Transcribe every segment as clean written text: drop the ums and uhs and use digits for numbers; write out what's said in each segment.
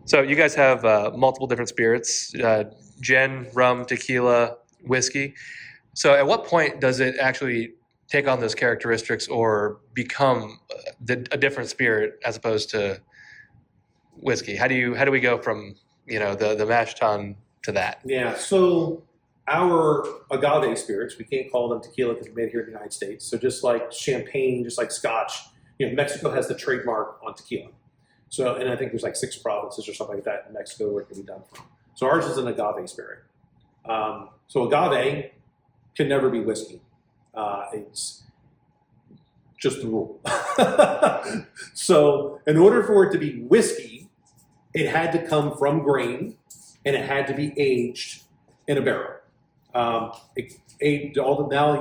So you guys have multiple different spirits, gin, rum, tequila, whiskey. So at what point does it actually take on those characteristics or become a different spirit as opposed to whiskey? How do we go from the mash tun to that? Yeah, so our agave spirits, we can't call them tequila because we're made here in the United States. So just like champagne, just like scotch, Mexico has the trademark on tequila. So, and I think there's like 6 provinces or something like that in Mexico where it can be done from. So ours is an agave spirit. So agave can never be whiskey. It's just the rule. So in order for it to be whiskey, it had to come from grain and it had to be aged in a barrel. Now you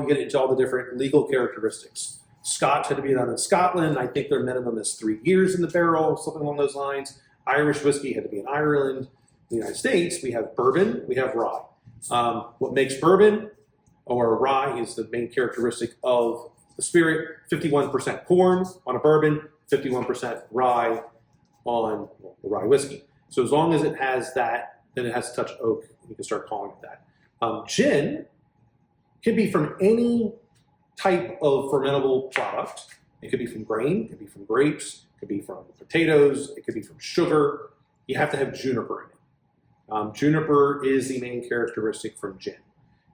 get into all the different legal characteristics. Scotch had to be done in Scotland. I think their minimum is 3 years in the barrel, something along those lines. Irish whiskey had to be in Ireland. In the United States, we have bourbon, we have rye. What makes bourbon or rye is the main characteristic of the spirit. 51% corn on a bourbon, 51% rye on the rye whiskey. So as long as it has that, then it has to touch oak. You can start calling it that. Gin can be from any type of fermentable product. It could be from grain, it could be from grapes, it could be from potatoes, it could be from sugar. You have to have juniper in it. Juniper is the main characteristic from gin.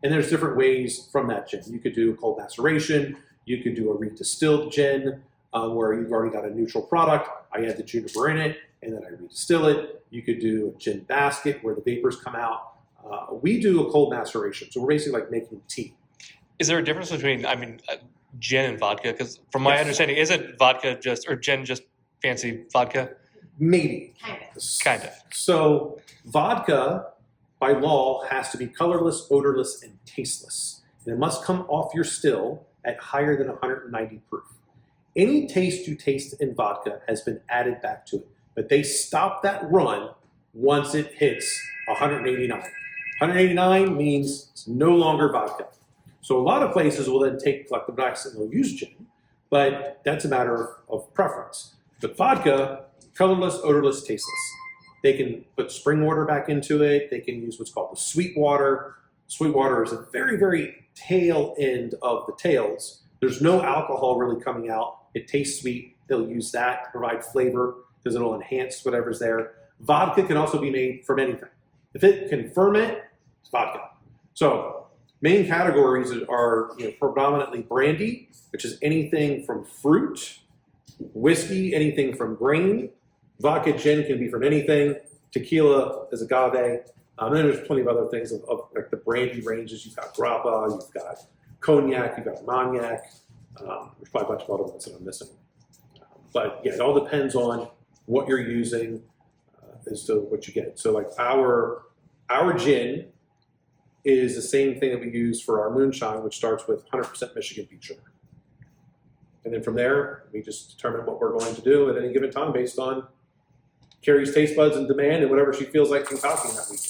And there's different ways from that gin. You could do a cold maceration, you could do a redistilled gin, where you've already got a neutral product. I add the juniper in it, and then I redistill it. You could do a gin basket where the vapors come out. We do a cold maceration, so we're basically like making tea. Is there a difference between, gin and vodka? Because from my understanding, isn't gin just fancy vodka? Maybe. Kind of. So vodka, by law, has to be colorless, odorless, and tasteless. And it must come off your still at higher than 190 proof. Any taste you taste in vodka has been added back to it, but they stop that run once it hits 189. 189 means it's no longer vodka. So a lot of places will then take collective blacks and they'll use gin, but that's a matter of preference. But vodka, colorless, odorless, tasteless. They can put spring water back into it. They can use what's called the sweet water. Sweet water is a very, very tail end of the tails. There's no alcohol really coming out. It tastes sweet. They'll use that to provide flavor because it'll enhance whatever's there. Vodka can also be made from anything. If it can ferment, it's vodka. So main categories are predominantly brandy, which is anything from fruit, whiskey, anything from grain. Vodka, gin can be from anything. Tequila is agave. And then there's plenty of other things of like the brandy ranges. You've got grappa, you've got cognac, you've got cognac. There's probably a bunch of other ones that I'm missing. But yeah, it all depends on what you're using as to what you get. So like our gin is the same thing that we use for our moonshine, which starts with 100% Michigan beet sugar. And then from there, we just determine what we're going to do at any given time based on Carrie's taste buds and demand and whatever she feels like concocting that week.